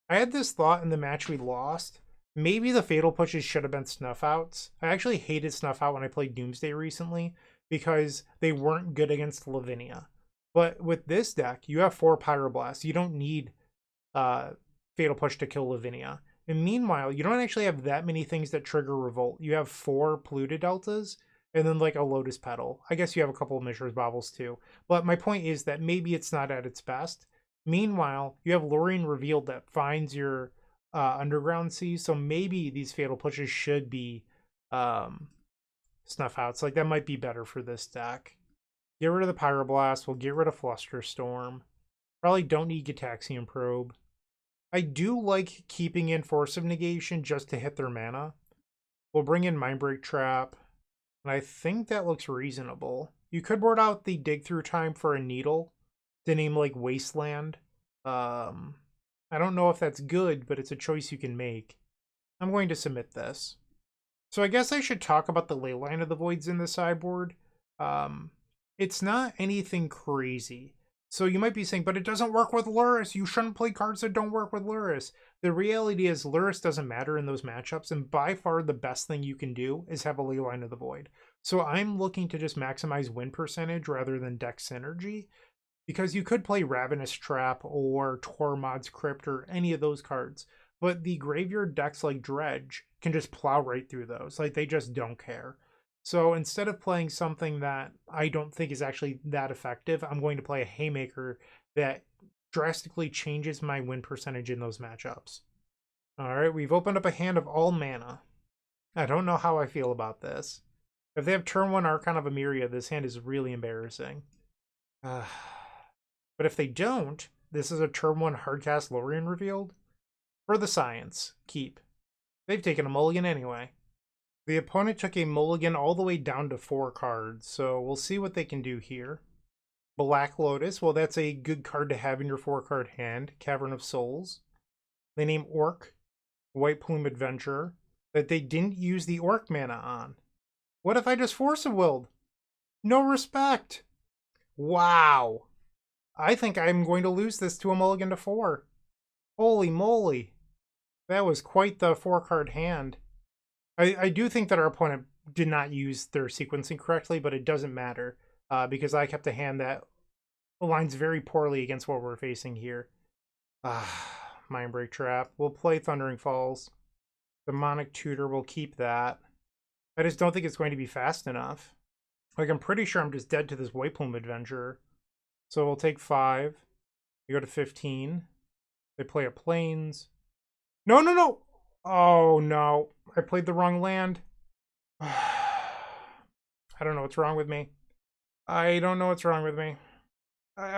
I had this thought in the match we lost. Maybe the Fatal Pushes should have been Snuff Outs. I actually hated Snuff Out when I played Doomsday recently because they weren't good against Lavinia. But with this deck, you have 4 Pyroblasts. You don't need Fatal Push to kill Lavinia. And meanwhile, you don't actually have that many things that trigger Revolt. You have 4 Polluted Deltas and then like a Lotus Petal. I guess you have a couple of Mishra's Baubles too. But my point is that maybe it's not at its best. Meanwhile, you have Lorien Revealed that finds your Underground Sea, so maybe these Fatal Pushes should be Snuff Outs. Like, that might be better for this deck. Get rid of the Pyroblast. We'll get rid of Flusterstorm. Probably don't need Gitaxian Probe. I do like keeping in Force of Negation just to hit their mana. We'll bring in Mindbreak Trap. And I think that looks reasonable. You could board out the Dig Through Time for a Needle to name like Wasteland. I don't know if that's good, but it's a choice you can make. I'm going to submit this. So I guess I should talk about the Leyline of the Voids in the sideboard. It's not anything crazy. So you might be saying, but it doesn't work with Lurrus. You shouldn't play cards that don't work with Lurrus. The reality is Lurrus doesn't matter in those matchups, and by far the best thing you can do is have a Leyline of the Void. So I'm looking to just maximize win percentage rather than deck synergy, because you could play Ravenous Trap or Tormod's Crypt or any of those cards, but the graveyard decks like Dredge can just plow right through those. Like, they just don't care. So instead of playing something that I don't think is actually that effective, I'm going to play a Haymaker that drastically changes my win percentage in those matchups. Alright, we've opened up a hand of all mana. I don't know how I feel about this. If they have turn 1 Archon of Emeria, this hand is really embarrassing. But if they don't, this is a turn 1 hardcast Lorien Revealed. For the science, keep. They've taken a mulligan anyway. The opponent took a mulligan all the way down to 4 cards, so we'll see what they can do here. Black Lotus, well, that's a good card to have in your 4-card hand. Cavern of Souls. They name Orc, White Plume Adventurer, that they didn't use the Orc mana on. What if I just Force of Willed? No respect! Wow! I think I'm going to lose this to a mulligan to 4. Holy moly! That was quite the 4-card hand. I do think that our opponent did not use their sequencing correctly, but it doesn't matter because I kept a hand that aligns very poorly against what we're facing here. Mindbreak Trap. We'll play Thundering Falls. Demonic Tutor, we'll keep that. I just don't think it's going to be fast enough. Like, I'm pretty sure I'm just dead to this White Plume Adventurer. So we'll take 5. We go to 15. They play a Plains. No, no, no! Oh, no. I played the wrong land. I I don't know what's wrong with me. I don't know what's wrong with me.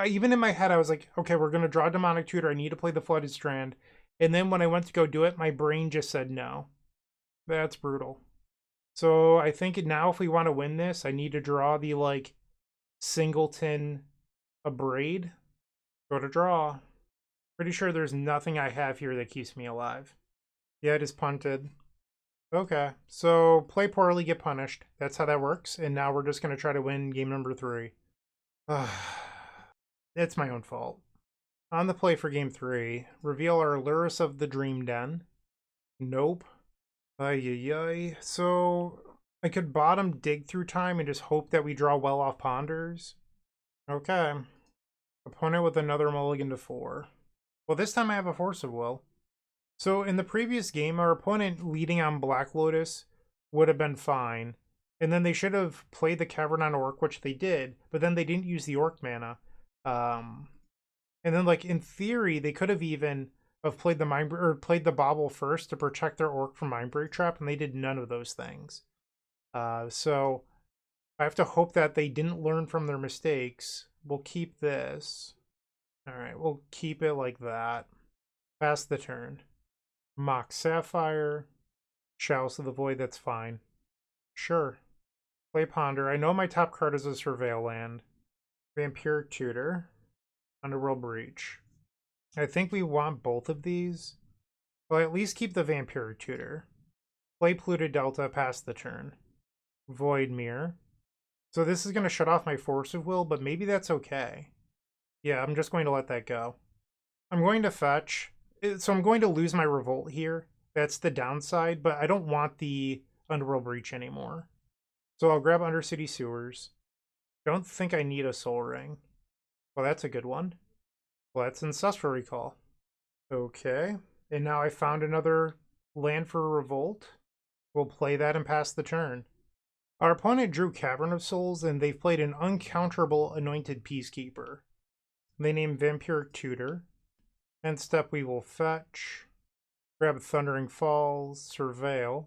Even in my head, I was like, okay, we're going to draw Demonic Tutor. I need to play the Flooded Strand. And then when I went to go do it, my brain just said no. That's brutal. So I think now if we want to win this, I need to draw the, like, Singleton Abrade. Go to draw. Pretty sure there's nothing I have here that keeps me alive. Yeah, it is punted. Okay, so play poorly, get punished. That's how that works. And now we're just going to try to win game number 3. It's my own fault. On the play for game 3, reveal our Lurrus of the Dream Den. Nope. Ay. So I could bottom Dig Through Time and just hope that we draw well off Ponders. Okay. Opponent with another mulligan to 4. Well, this time I have a Force of Will. So in the previous game, our opponent leading on Black Lotus would have been fine. And then they should have played the Cavern on Orc, which they did, but then they didn't use the Orc mana. And then, like, in theory, they could have even have played the played the Bobble first to protect their Orc from Mindbreak Trap, and they did none of those things. So I have to hope that they didn't learn from their mistakes. We'll keep this. All right, we'll keep it like that. Pass the turn. Mock Sapphire. Chalice of the Void, that's fine. Sure. Play Ponder. I know my top card is a Surveil land. Vampiric Tutor. Underworld Breach. I think we want both of these. Well, at least keep the Vampiric Tutor. Play Polluted Delta, pass the turn. Void Mirror. So this is going to shut off my Force of Will, but maybe that's okay. Yeah, I'm just going to let that go. I'm going to fetch. So I'm going to lose my Revolt here. That's the downside, but I don't want the Underworld Breach anymore. So I'll grab Undercity Sewers. Don't think I need a Soul Ring. Well, that's a good one. Well, that's Ancestral Recall. Okay. And now I found another land for Revolt. We'll play that and pass the turn. Our opponent drew Cavern of Souls, and they've played an uncounterable Anointed Peacekeeper. They named Vampiric Tutor. End step, we will fetch. Grab Thundering Falls, Surveil.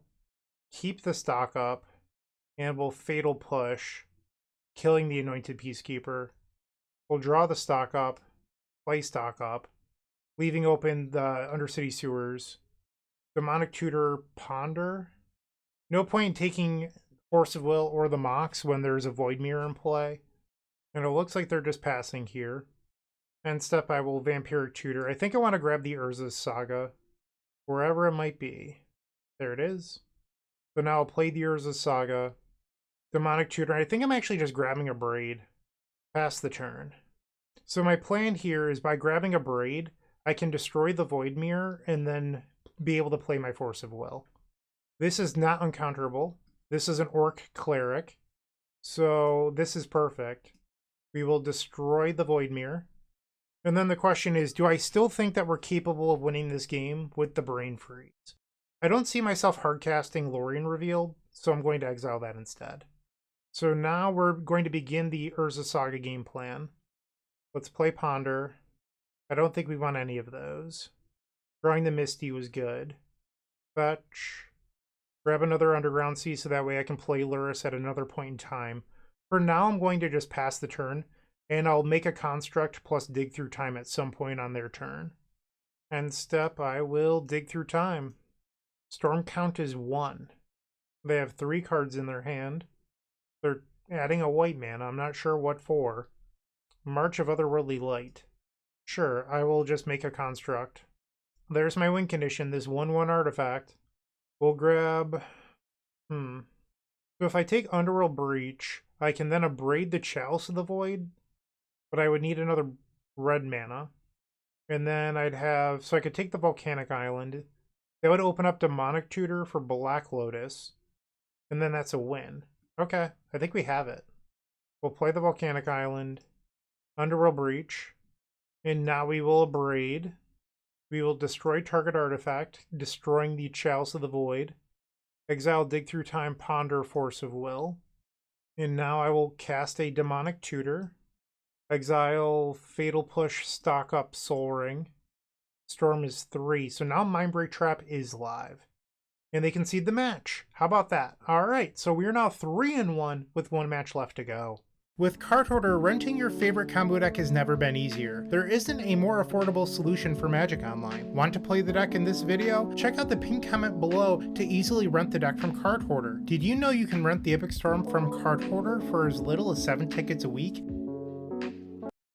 Keep the stock up. And we'll Fatal Push, killing the Anointed Peacekeeper. We'll draw the stock up, play stock up, leaving open the Undercity Sewers. Demonic Tutor, Ponder. No point in taking Force of Will or the Mox when there's a Void Mirror in play. And it looks like they're just passing here. End step, I will Vampiric Tutor. I think I want to grab the Urza's Saga, wherever it might be. There it is. So now I'll play the Urza's Saga. Demonic Tutor. I think I'm actually just grabbing a Braid. Pass the turn. So my plan here is by grabbing a Braid, I can destroy the Void Mirror and then be able to play my Force of Will. This is not uncounterable. This is an Orc Cleric. So this is perfect. We will destroy the Void Mirror. And then the question is, do I still think that we're capable of winning this game with the Brain Freeze? I don't see myself hardcasting Lorien Revealed, so I'm going to exile that instead. So now we're going to begin the Urza Saga game plan. Let's play Ponder. I don't think we want any of those. Drawing the Misty was good. Fetch. Grab another Underground Sea so that way I can play Lurrus at another point in time. For now, I'm going to just pass the turn, and I'll make a Construct plus Dig Through Time at some point on their turn. End step, I will Dig Through Time. Storm count is 1. They have 3 cards in their hand. They're adding a white mana. I'm not sure what for. March of Otherworldly Light. Sure, I will just make a Construct. There's my win condition, this 1/1 artifact. We'll grab... So if I take Underworld Breach, I can then Abrade the Chalice of the Void, but I would need another red mana. And then I'd have... So I could take the Volcanic Island. That would open up Demonic Tutor for Black Lotus. And then that's a win. Okay, I think we have it. We'll play the Volcanic Island, Underworld Breach, and now we will Abrade. We will destroy target artifact, destroying the Chalice of the Void. Exile, Dig Through Time, Ponder, Force of Will. And now I will cast a Demonic Tutor. Exile, Fatal Push, stock up, Soul Ring. Storm is 3. So now Mindbreak Trap is live. and they concede the match. How about that? All right, so we're now 3-1 with 1 match left to go. With Card Hoarder, renting your favorite combo deck has never been easier. There isn't a more affordable solution for Magic Online. Want to play the deck in this video? Check out the pinned comment below to easily rent the deck from Card Hoarder. Did you know you can rent the Epic Storm from Card Hoarder for as little as 7 tickets a week?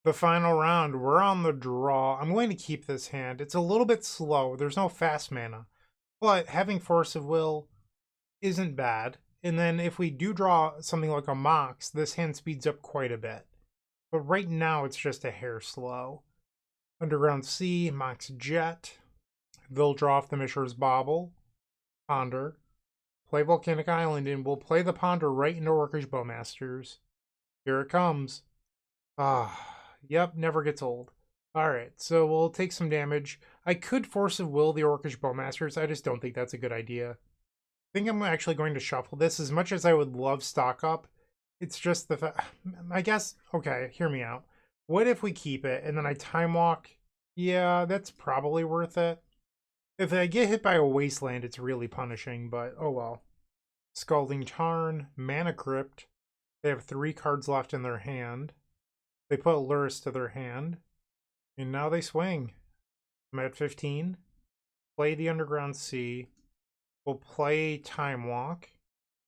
The final round, we're on the draw. I'm going to keep this hand. It's a little bit slow. There's no fast mana, but having Force of Will isn't bad. And then if we do draw something like a Mox, this hand speeds up quite a bit. But right now, it's just a hair slow. Underground Sea, Mox Jet. They'll draw off the Mishra's Bauble. Ponder. Play Volcanic Island, and we'll play the Ponder right into Orcish Bowmasters. Here it comes. Yep, never gets old. Alright, so we'll take some damage. I could Force of Will the Orcish Bowmasters, I just don't think that's a good idea. I think I'm actually going to shuffle this. As much as I would love stock up, it's just the I guess, okay, hear me out. What if we keep it and then I time walk? Yeah, that's probably worth it. If I get hit by a wasteland, it's really punishing, but oh well. Scalding Tarn, Mana Crypt. They have 3 cards left in their hand. They put Lurrus to their hand. And now they swing. I'm at 15. Play the Underground Sea. We'll play Time Walk.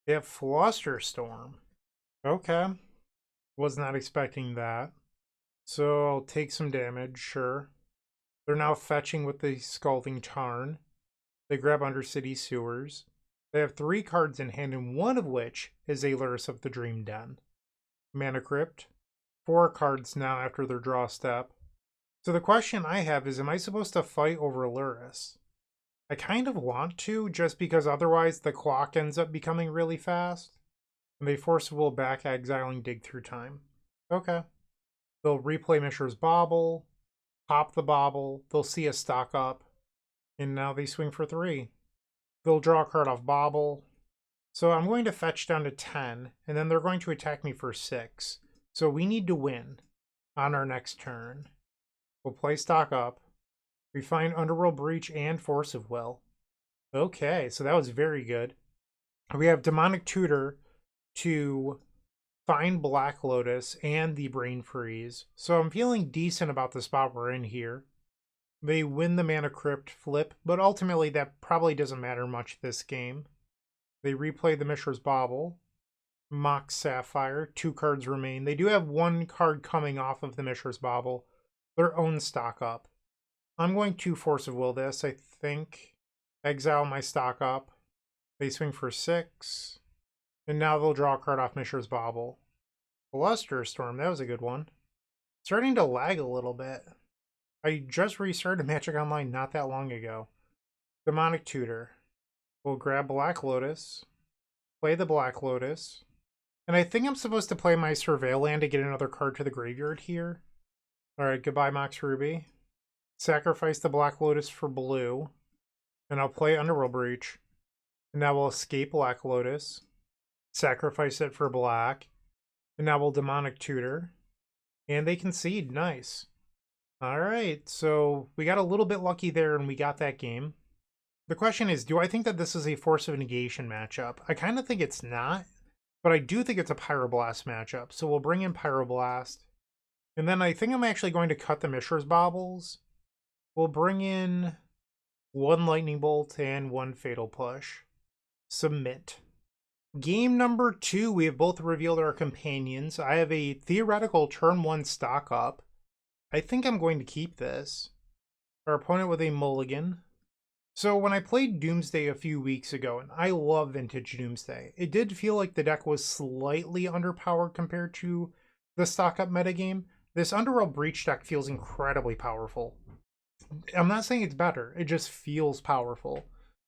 They have Flusterstorm. Okay. Was not expecting that. So I'll take some damage, sure. They're now fetching with the Scalding Tarn. They grab Undercity Sewers. They have 3 cards in hand, and one of which is a Lurrus of the Dream Den. Mana Crypt. 4 cards now after their draw step. So the question I have is, am I supposed to fight over Lurrus? I kind of want to, just because otherwise the clock ends up becoming really fast. And they Force Will back, exiling Dig Through Time. Okay. They'll replay Mishra's Bauble, pop the Bauble, they'll see a stock up, and now they swing for 3. They'll draw a card off Bauble. So I'm going to fetch down to 10, and then they're going to attack me for 6. So we need to win on our next turn. We'll play stock up. We find Underworld Breach and Force of Will. Okay, so that was very good. We have Demonic Tutor to find Black Lotus and the Brain Freeze. So I'm feeling decent about the spot we're in here. They win the Mana Crypt flip, but ultimately that probably doesn't matter much this game. They replay the Mishra's Bauble. Mox Sapphire. 2 cards remain. They do have 1 card coming off of the Mishra's Bauble. Their own stock up. I'm going to Force of Will this, I think. Exile my stock up. They swing for 6. And now they'll draw a card off Mishra's Bauble. Flusterstorm, that was a good one. Starting to lag a little bit. I just restarted Magic Online not that long ago. Demonic Tutor. We'll grab Black Lotus. Play the Black Lotus. And I think I'm supposed to play my Surveil land to get another card to the graveyard here. Alright, goodbye Mox Ruby. Sacrifice the Black Lotus for blue. And I'll play Underworld Breach. And now we'll escape Black Lotus. Sacrifice it for black. And now we'll Demonic Tutor. And they concede. Nice. Alright, so we got a little bit lucky there and we got that game. The question is, do I think that this is a Force of Negation matchup? I kind of think it's not. But I do think it's a Pyroblast matchup. So we'll bring in Pyroblast. And then I think I'm actually going to cut the Mishra's Baubles. We'll bring in 1 Lightning Bolt and 1 Fatal Push. Submit. Game number 2, we have both revealed our companions. I have a theoretical turn 1 stock up. I think I'm going to keep this. Our opponent with a mulligan. So when I played Doomsday a few weeks ago, and I love Vintage Doomsday, it did feel like the deck was slightly underpowered compared to the stock up metagame. This Underworld Breach deck feels incredibly powerful. I'm not saying it's better, it just feels powerful.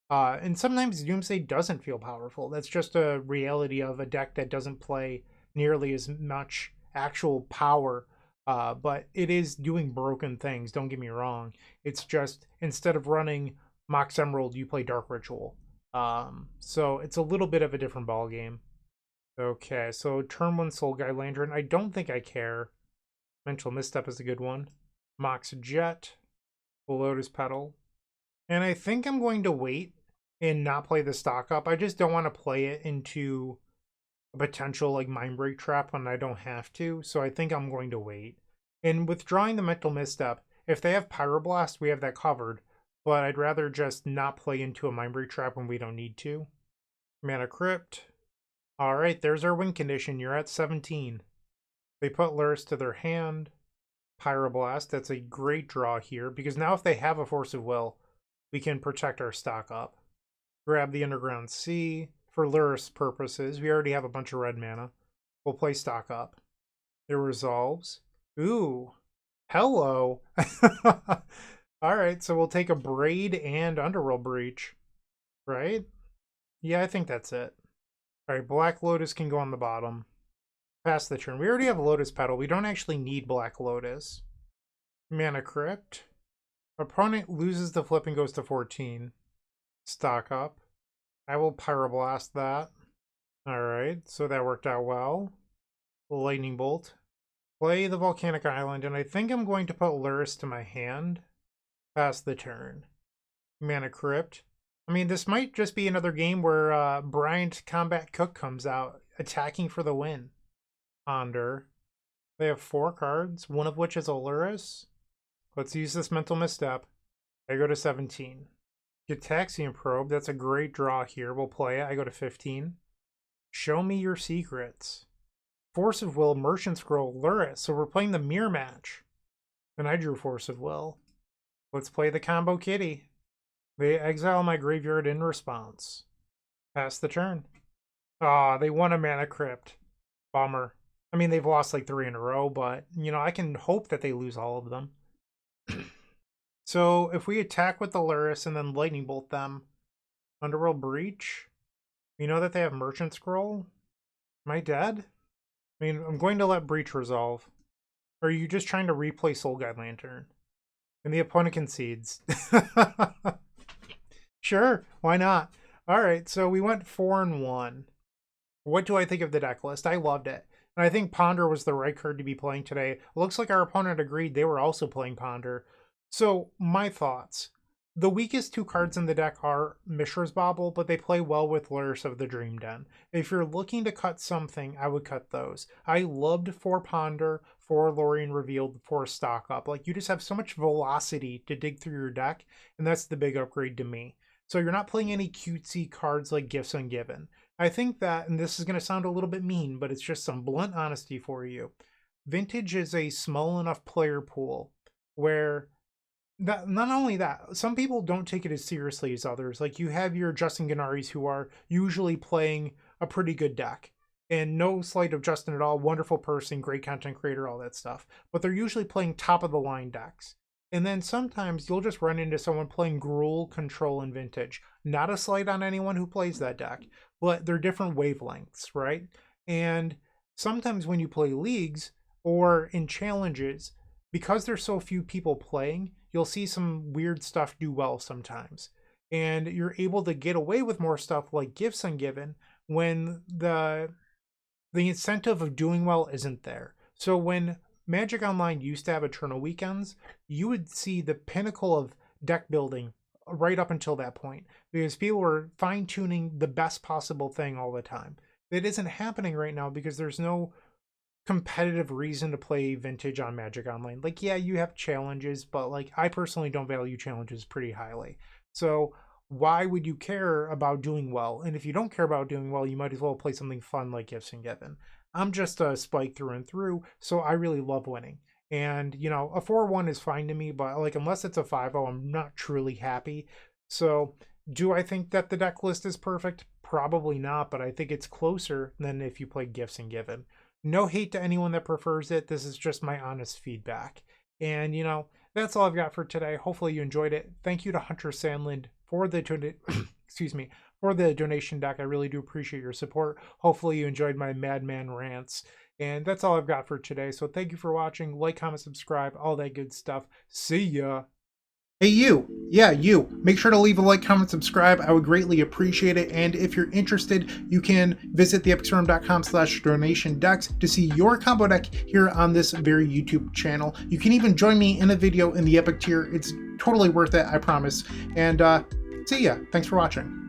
And sometimes Doomsday doesn't feel powerful. That's just a reality of a deck that doesn't play nearly as much actual power. But it is doing broken things, don't get me wrong. It's just, instead of running Mox Emerald, you play Dark Ritual. So it's a little bit of a different ball game. Okay, so turn 1 Soul Guide Lantern. I don't think I care. Mental Misstep is a good one. Mox Jet. Lotus Petal. And I think I'm going to wait and not play the stock up. I just don't want to play it into a potential like mind break trap when I don't have to. So I think I'm going to wait. And withdrawing the mental misstep, if they have Pyroblast, we have that covered. But I'd rather just not play into a mind break trap when we don't need to. Mana Crypt. All right, there's our win condition. You're at 17. They put Lurrus to their hand. Pyroblast. That's a great draw here because now if they have a Force of Will, we can protect our stock up. Grab the Underground Sea. For Lurrus purposes, we already have a bunch of red mana. We'll play stock up. It resolves. Ooh. Hello. All right, so we'll take a Braid and Underworld Breach. Right? Yeah, I think that's it. All right, Black Lotus can go on the bottom. Pass the turn. We already have Lotus Petal. We don't actually need Black Lotus. Mana Crypt. Opponent loses the flip and goes to 14. Stock up. I will Pyroblast that. Alright, so that worked out well. Lightning Bolt. Play the Volcanic Island, and I think I'm going to put Lurrus to my hand. Pass the turn. Mana Crypt. I mean, this might just be another game where Bryant Cook comes out, attacking for the win. Ponder. They have 4 cards, one of which is a Lurrus. Let's use this mental misstep. I go to 17. Gitaxian Probe, that's a great draw here. We'll play it. I go to 15. Show me your secrets. Force of Will, Merchant Scroll, Lurrus. So we're playing the mirror match. And I drew Force of Will. Let's play the combo kitty. They exile my graveyard in response. Pass the turn. Ah, they won a Mana Crypt. Bummer. I mean, they've lost like 3 in a row, but, you know, I can hope that they lose all of them. So if we attack with the Lurrus and then Lightning Bolt them, Underworld Breach, we know that they have Merchant Scroll. Am I dead? I mean, I'm going to let Breach resolve. Or are you just trying to replay Soul Guide Lantern? And the opponent concedes. Sure, why not? Alright, so we went 4-1. What do I think of the deck list? I loved it. And I think Ponder was the right card to be playing today. It looks like our opponent agreed they were also playing Ponder. So, my thoughts. The weakest 2 cards in the deck are Mishra's Bauble, but they play well with Lurrus of the Dream Den. If you're looking to cut something, I would cut those. I loved 4 Ponder, 4 Lorien Revealed, 4 Stock Up. Like, you just have so much velocity to dig through your deck, and that's the big upgrade to me. So you're not playing any cutesy cards like Gifts Ungiven. I think that, and this is going to sound a little bit mean, but it's just some blunt honesty for you. Vintage is a small enough player pool where not only that, some people don't take it as seriously as others. Like you have your Justin Gannaris who are usually playing a pretty good deck. And no slight of Justin at all, wonderful person, great content creator, all that stuff. But they're usually playing top of the line decks. And then sometimes you'll just run into someone playing Gruul, Control, and Vintage. Not a slight on anyone who plays that deck, but they're different wavelengths, right? And sometimes when you play leagues or in challenges, because there's so few people playing, you'll see some weird stuff do well sometimes. And you're able to get away with more stuff like Gifts Ungiven when the incentive of doing well isn't there. So when Magic Online used to have Eternal Weekends, you would see the pinnacle of deck building right up until that point, because people were fine-tuning the best possible thing all the time. That isn't happening right now because there's no competitive reason to play Vintage on Magic Online. Like, yeah, you have challenges, but like I personally don't value challenges pretty highly. So why would you care about doing well? And if you don't care about doing well, you might as well play something fun like Gifts Ungiven. I'm just a spike through and through, so I really love winning. And, you know, a 4-1 is fine to me, but like unless it's a 5-0, I'm not truly happy. So do I think that the deck list is perfect? Probably not, but I think it's closer than if you play Gifts Ungiven. No hate to anyone that prefers it. This is just my honest feedback. And, you know, that's all I've got for today. Hopefully you enjoyed it. Thank you to Hunter Sandland for the for the donation deck. I really do appreciate your support. Hopefully you enjoyed my madman rants. And that's all I've got for today. So thank you for watching. Like, comment, subscribe, all that good stuff. See ya. Hey you, yeah you, make sure to leave a like, comment, subscribe. I would greatly appreciate it. And if you're interested, you can visit theepicstorm.com/donation decks to see your combo deck here on this very YouTube channel. You can even join me in a video in the Epic tier. It's totally worth it, I promise. And see ya. Thanks for watching.